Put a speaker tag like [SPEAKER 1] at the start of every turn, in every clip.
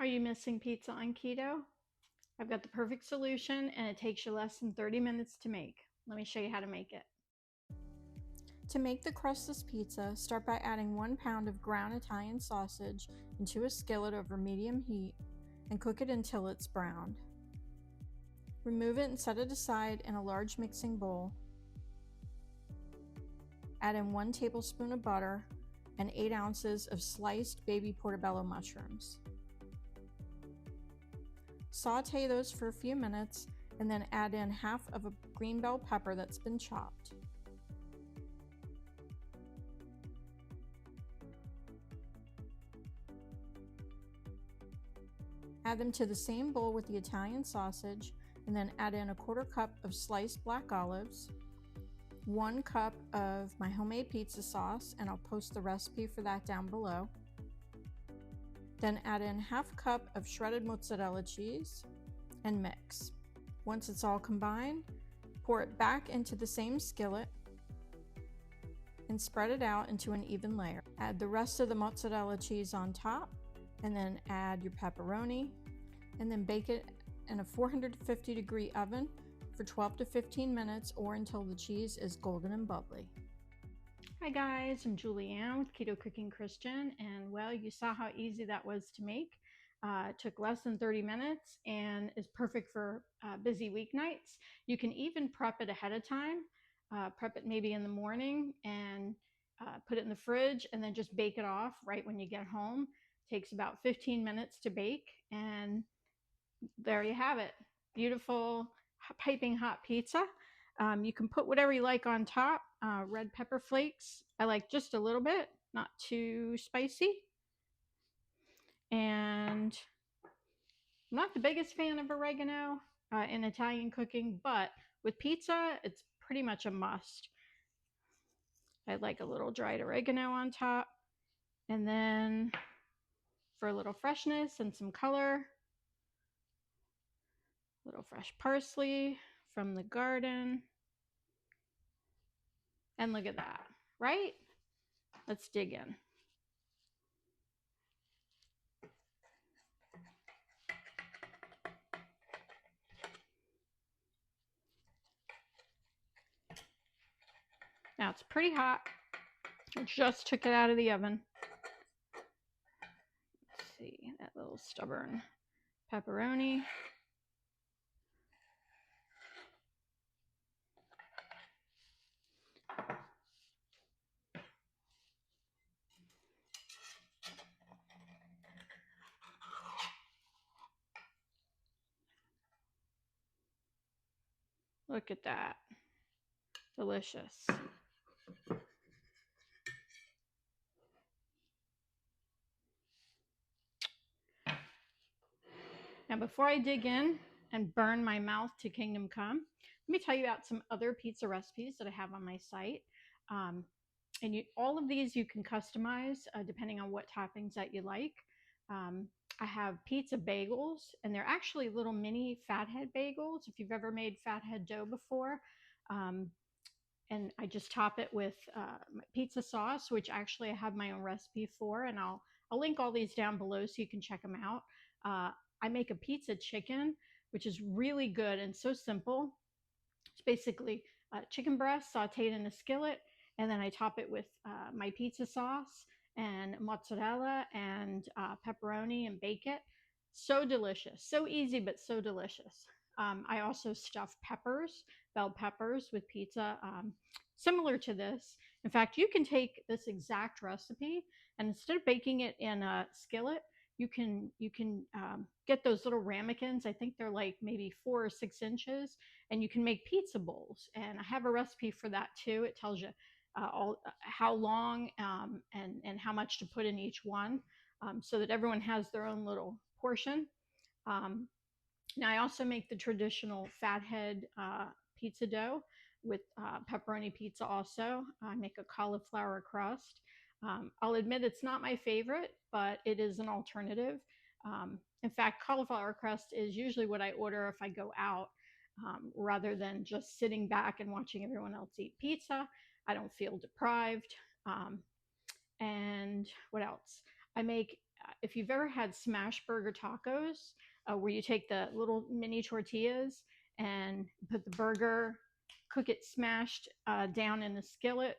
[SPEAKER 1] Are you missing pizza on keto? I've got the perfect solution and it takes you less than 30 minutes to make. Let me show you how to make it. To make the crustless pizza, start by adding 1 pound of ground Italian sausage into a skillet over medium heat and cook it until it's browned. Remove it and set it aside in a large mixing bowl. Add in 1 tablespoon of butter and 8 ounces of sliced baby portobello mushrooms. Saute those for a few minutes and then add in half of a green bell pepper that's been chopped. Add them to the same bowl with the Italian sausage and then add in a 1/4 cup of sliced black olives, 1 cup of my homemade pizza sauce, and I'll post the recipe for that down below. Then add in 1/2 cup of shredded mozzarella cheese and mix. Once it's all combined, pour it back into the same skillet and spread it out into an even layer. Add the rest of the mozzarella cheese on top and then add your pepperoni and then bake it in a 450-degree oven for 12 to 15 minutes or until the cheese is golden and bubbly. Hi guys, I'm Julianne with Keto Cooking Christian, and well, you saw how easy that was to make. It took less than 30 minutes and is perfect for busy weeknights. You can even prep it ahead of time. Prep it maybe in the morning and put it in the fridge and then just bake it off right when you get home. It takes about 15 minutes to bake, and there you have it. Beautiful piping hot pizza. You can put whatever you like on top. Red pepper flakes, I like just a little bit, not too spicy. And I'm not the biggest fan of oregano in Italian cooking, but with pizza, it's pretty much a must. I like a little dried oregano on top. And then for a little freshness and some color, a little fresh parsley from the garden. And look at that, right? Let's dig in. Now it's pretty hot. I just took it out of the oven. Let's see, that little stubborn pepperoni. Look at that. Delicious. Now, before I dig in and burn my mouth to kingdom come, let me tell you about some other pizza recipes that I have on my site. All of these you can customize depending on what toppings that you like. I have pizza bagels, and they're actually little mini fathead bagels if you've ever made fathead dough before. And I just top it with pizza sauce, which actually I have my own recipe for, and I'll link all these down below so you can check them out. I make a pizza chicken, which is really good and so simple. It's basically chicken breast sauteed in a skillet, and then I top it with my pizza sauce and mozzarella and pepperoni and bake it. So delicious, so easy, but so delicious. I also stuff peppers, bell peppers with pizza, similar to this. In fact, you can take this exact recipe and instead of baking it in a skillet, you can get those little ramekins. I think they're like maybe 4 or 6 inches, and you can make pizza bowls. And I have a recipe for that too. It tells you how long and how much to put in each one, so that everyone has their own little portion. Now I also make the traditional fathead pizza dough with pepperoni pizza also. I make a cauliflower crust. I'll admit it's not my favorite, but it is an alternative. In fact, cauliflower crust is usually what I order if I go out, rather than just sitting back and watching everyone else eat pizza. I don't feel deprived. And what else? I make if you've ever had smash burger tacos, where you take the little mini tortillas and put the burger, cook it smashed down in the skillet,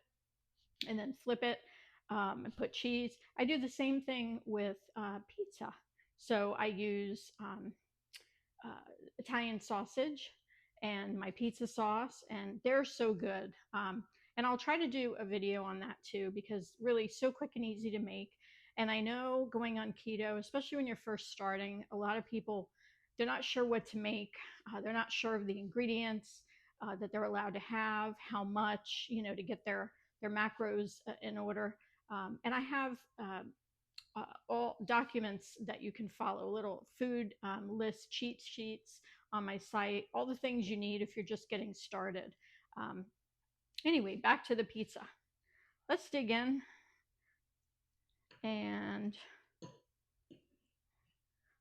[SPEAKER 1] and then flip it and put cheese. I do the same thing with pizza. So I use Italian sausage and my pizza sauce, and they're so good. And I'll try to do a video on that too, because really so quick and easy to make. And I know going on keto, especially when you're first starting, a lot of people, they're not sure what to make. They're not sure of the ingredients that they're allowed to have, how much, to get their macros in order. And I have all documents that you can follow, little food list cheat sheets on my site, all the things you need if you're just getting started. Um, anyway, back to the pizza. Let's dig in. And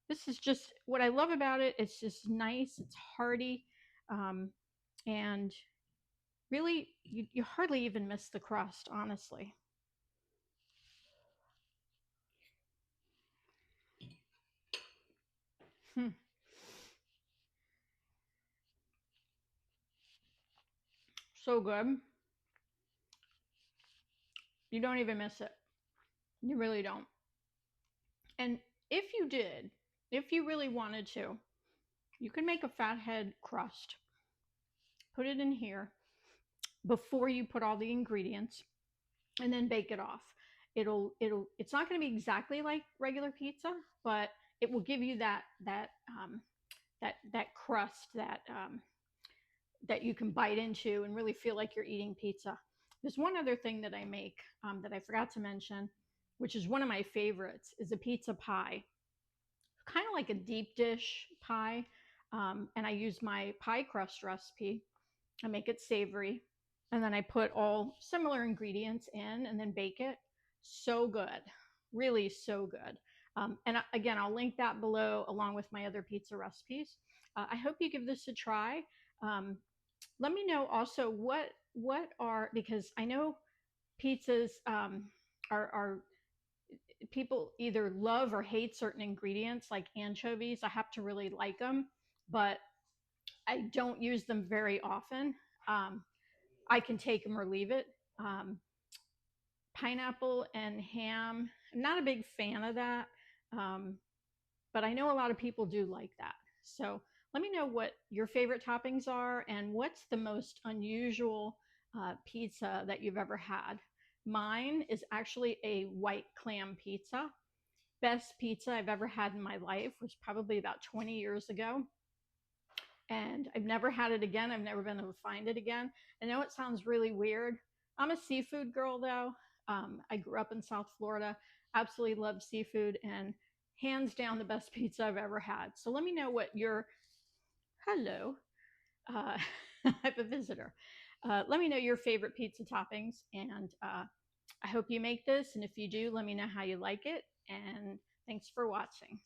[SPEAKER 1] this is just what I love about it. It's just nice, it's hearty, and really, you hardly even miss the crust, honestly. So good. You don't even miss it. You really don't. And if you did, if you really wanted to, you can make a fathead crust. Put it in here before you put all the ingredients, and then bake it off. It's not going to be exactly like regular pizza, but it will give you that crust that you can bite into and really feel like you're eating pizza. There's one other thing that I make that I forgot to mention, which is one of my favorites, is a pizza pie. Kind of like a deep dish pie. And I use my pie crust recipe. I make it savory. And then I put all similar ingredients in and then bake it. So good. Really so good. And again, I'll link that below along with my other pizza recipes. I hope you give this a try. Let me know also what are, because I know pizzas are people either love or hate certain ingredients like anchovies. I have to really like them, but I don't use them very often. I can take them or leave it. Pineapple and ham, I'm not a big fan of that, but I know a lot of people do like that. So let me know what your favorite toppings are and what's the most unusual pizza that you've ever had. Mine is actually a white clam pizza. Best pizza I've ever had in my life was probably about 20 years ago. And I've never had it again. I've never been able to find it again. I know it sounds really weird. I'm a seafood girl, though. I grew up in South Florida, absolutely love seafood, and hands down the best pizza I've ever had. So let me know what your, hello, I have a visitor. Let me know your favorite pizza toppings, and I hope you make this. And if you do, let me know how you like it. And thanks for watching.